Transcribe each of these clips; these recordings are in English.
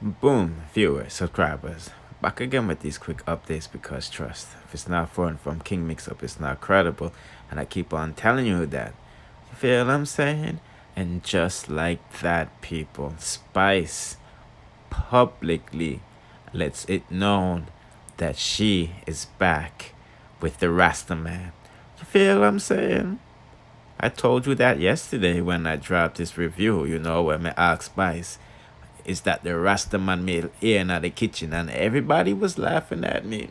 Boom, viewers, subscribers. Back again with these quick updates because trust, if it's not foreign from King Mix Up, it's not credible. And I keep on telling you that. You feel what I'm saying? And just like that, people, Spice publicly lets it known that she is back with the Rasta man. You feel what I'm saying? I told you that yesterday when I dropped this review, when I asked Spice, is that the Rastaman meal here in the kitchen, and everybody was laughing at me.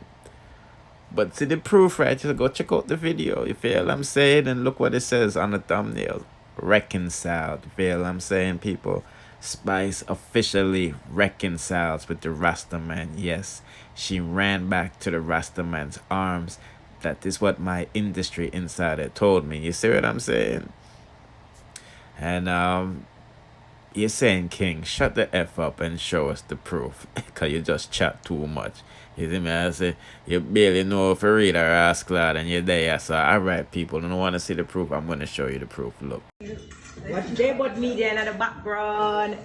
But see the proof, right? Just go check out the video. You feel what I'm saying? And look what it says on the thumbnail. Reconciled. You feel what I'm saying, people? Spice officially reconciles with the Rastaman. Yes, she ran back to the Rastaman's arms. That is what my industry insider told me. You see what I'm saying? And you're saying, King, shut the F up and show us the proof. Because you just chat too much. You see me? I say, you barely know if you read or ask lad and you're there. So, alright, people, don't want to see the proof. I'm going to show you the proof. Look. Watch J-Bud Media in the background.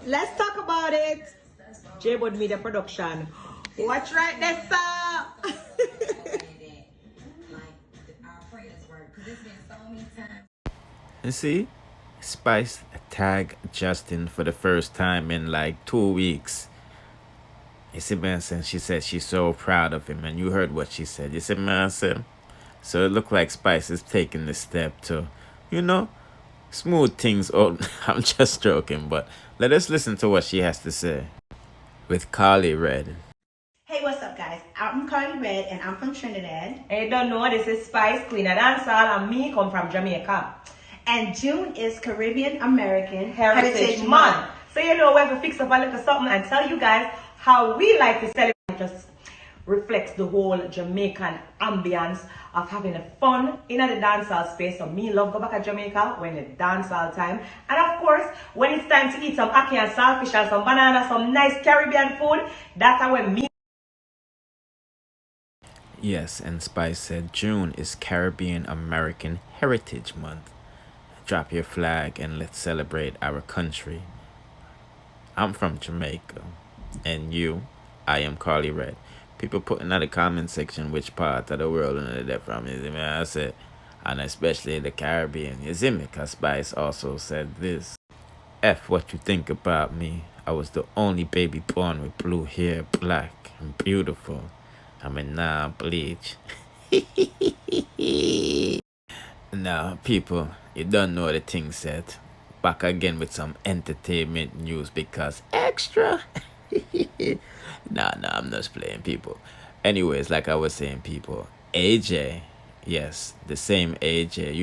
Let's talk about it. J-Bud Media Production. Watch right there, sir. You see? Spice tag Justin for the first time in like 2 weeks. You see, man, she said she's so proud of him, and you heard what she said. You see, man, so it looked like Spice is taking the step to, smooth things out. I'm just joking, but let us listen to what she has to say with Carly Red. Hey, what's up, guys? I'm Carly Red, and I'm from Trinidad. Hey, don't know, this is Spice, Queen of Dancehall, and me come from Jamaica. And June is Caribbean American Heritage Month. So you know we have to fix up a little something and tell you guys how we like to celebrate. Just reflects the whole Jamaican ambience of having a fun in the dancehall space. So me love go back to Jamaica when it's dancehall time. And of course, when it's time to eat some ackee and saltfish and some banana, some nice Caribbean food, that's how me. Yes, and Spice said June is Caribbean American Heritage Month. Drop your flag and let's celebrate our country. I'm from Jamaica, and I am Carly Red. People put in the comment section which part of the world they're from. You see me? I said, and especially the Caribbean. You see me? Because Spice also said this. F what you think about me. I was the only baby born with blue hair, black and beautiful. I'm a non-bleach. Now, people, you don't know the thing said. Back again with some entertainment news because extra. Nah, I'm not playing, people. Anyways, like I was saying, people, AJ, yes, the same AJ,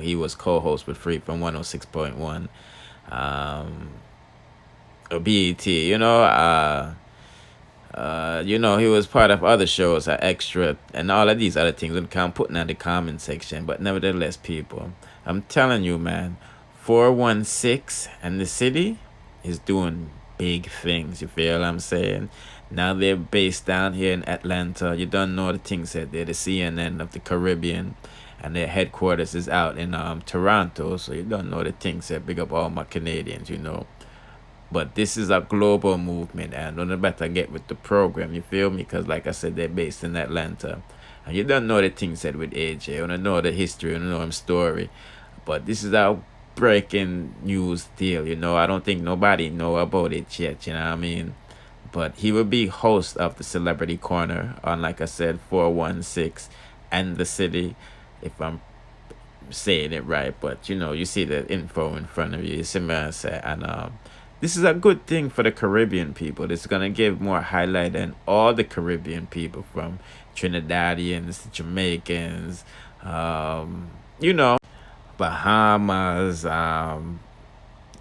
he was co-host with Free from 106.1, BET, he was part of other shows, extra, and all of these other things. We can't put in the comment section, but nevertheless, people, I'm telling you, man, 416 and the city is doing big things. You feel what I'm saying? Now they're based down here in Atlanta. You don't know the things that they're the CNN of the Caribbean, and their headquarters is out in Toronto. So you don't know the things that. Big up all my Canadians, But this is a global movement, and don't better get with the program, you feel me? Because like I said, they're based in Atlanta. And you don't know the things said with AJ. You don't know the history, you don't know his story. But this is our breaking news deal, I don't think nobody know about it yet, you know what I mean? But he will be host of the Celebrity Corner on, like I said, 416 and the city, if I'm saying it right. But, you see the info in front of you. You see what I say? And this is a good thing for the Caribbean people. It's going to give more highlight than all the Caribbean people, from Trinidadians, Jamaicans, Bahamas,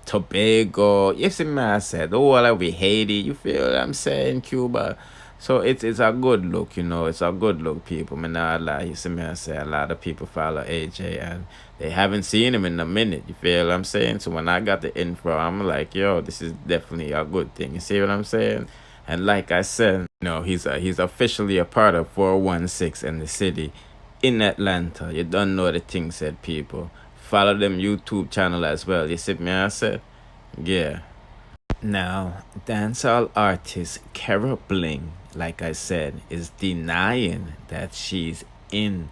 Tobago. You see me, I said, all of we Haiti, you feel what I'm saying, Cuba. So it's a good look, it's a good look, people. Me not lie, you see me, I say, a lot of people follow AJ and they haven't seen him in a minute, you feel what I'm saying? So when I got the info, I'm like, yo, this is definitely a good thing, you see what I'm saying? And like I said, he's officially a part of 416 and the city in Atlanta. You don't know the thing said, people. Follow them YouTube channel as well. You see me, I said? Yeah. Now, dancehall artist Kera Bling, like I said, is denying that she's in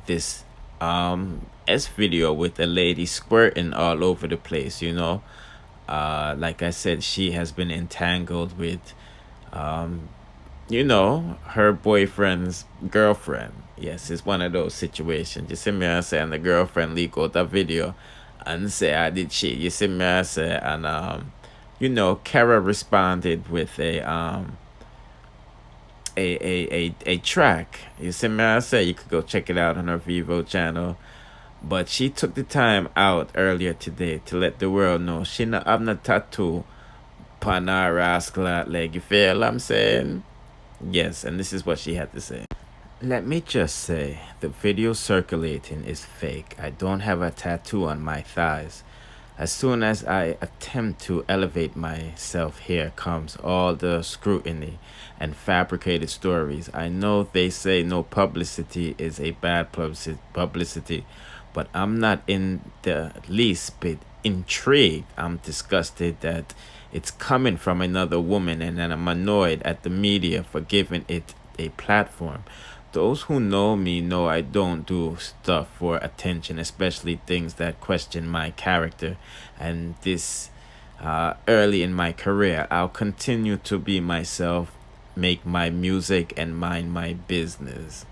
this S video with a lady squirting all over the place, you know. Like I said, she has been entangled with her boyfriend's girlfriend. Yes, it's one of those situations. You see me I say, and the girlfriend leak out a video and say I did shit. You see me I say, and Kara responded with a track. You see me I say, you could go check it out on her Vivo channel. But she took the time out earlier today to let the world know she not have no tattoo on her rascal leg. You feel what I'm saying? Yes, and this is what she had to say. Let me just say, the video circulating is fake. I don't have a tattoo on my thighs. As soon as I attempt to elevate myself, here comes all the scrutiny and fabricated stories. I know they say no publicity is a bad publicity, but I'm not in the least bit intrigued. I'm disgusted that it's coming from another woman, and then I'm annoyed at the media for giving it a platform. Those who know me know I don't do stuff for attention, especially things that question my character. And this early in my career, I'll continue to be myself, make my music, and mind my business.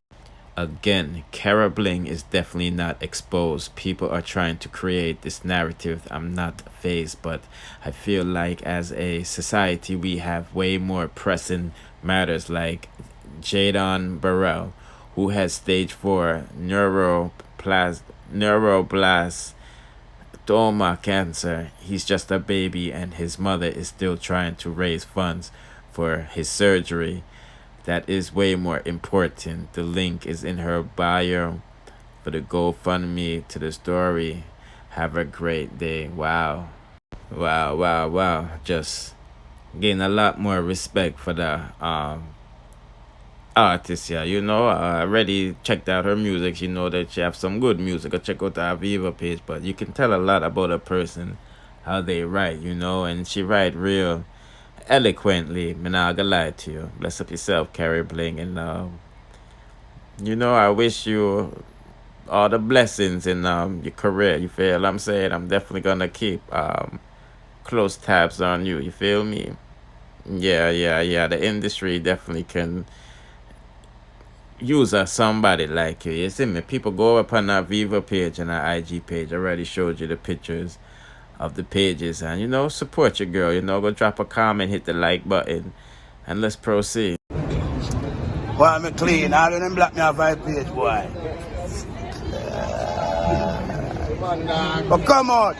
Again, Kera Bling is definitely not exposed. People are trying to create this narrative. I'm not phased, but I feel like as a society, we have way more pressing matters like Jadon Burrell, who has stage 4 neuroblastoma cancer. He's just a baby, and his mother is still trying to raise funds for his surgery. That is way more important. The link is in her bio for the GoFundMe to the story. Have a great day. Wow. Wow, wow, wow. Just gain a lot more respect for the artist here. I already checked out her music. You know that she have some good music. Go check out her Viva page. But you can tell a lot about a person, how they write, and she write real eloquently. Me not gonna lie to you. Bless up yourself, Kera Bling, and I wish you all the blessings in your career. You feel what I'm saying? I'm definitely gonna keep close tabs on you. You feel me? Yeah, yeah, yeah. The industry definitely can use somebody like you. You see me? People go up on our Viva page and our IG page. I already showed you the pictures of the pages, and support your girl. Go drop a comment, hit the like button, and let's proceed. Why me clean? All of them block me off my page, boy. But come on.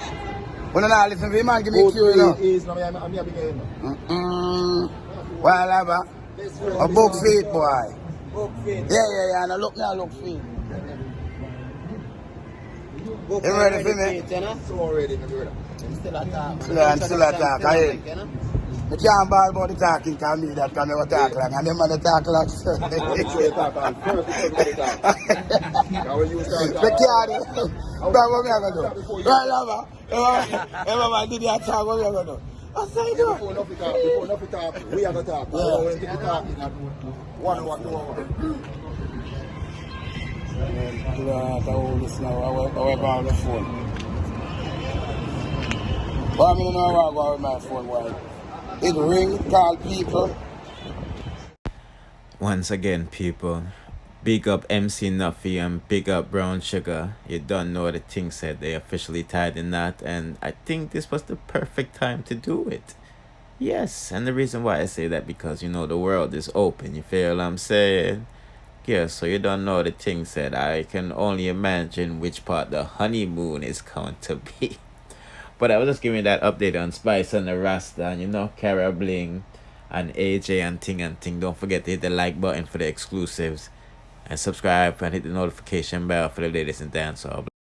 When I listen to him, man, give me a cue, Well, I have a book feet, boy. Yeah, and I look feet. You ready for me? So ready, my brother. I'm still attack. I can't ball about the talking, because me that can never talk like, and them man talk like so. Make sure you talk on perfect talk. Now when you start The can't. But what me I gonna do? Right, lover. Everyone did that talk, what me I gonna do? I say do. before enough talk, we have to talk. Yeah. When people talking, one. I will listen now. I will on the phone. But I don't know how I go with my phone. Why? It ring, call people. Once again, people, big up MC Nuffy and big up Brown Sugar. You don't know the thing said. They officially tied the knot, and I think this was the perfect time to do it. Yes, and the reason why I say that because the world is open. You feel what I'm saying? Yeah, so you don't know the thing said. I can only imagine which part the honeymoon is going to be. But I was just giving that update on Spice and the Rasta and Kera Bling and AJ and Ting. Don't forget to hit the like button for the exclusives and subscribe and hit the notification bell for the latest in dancehall.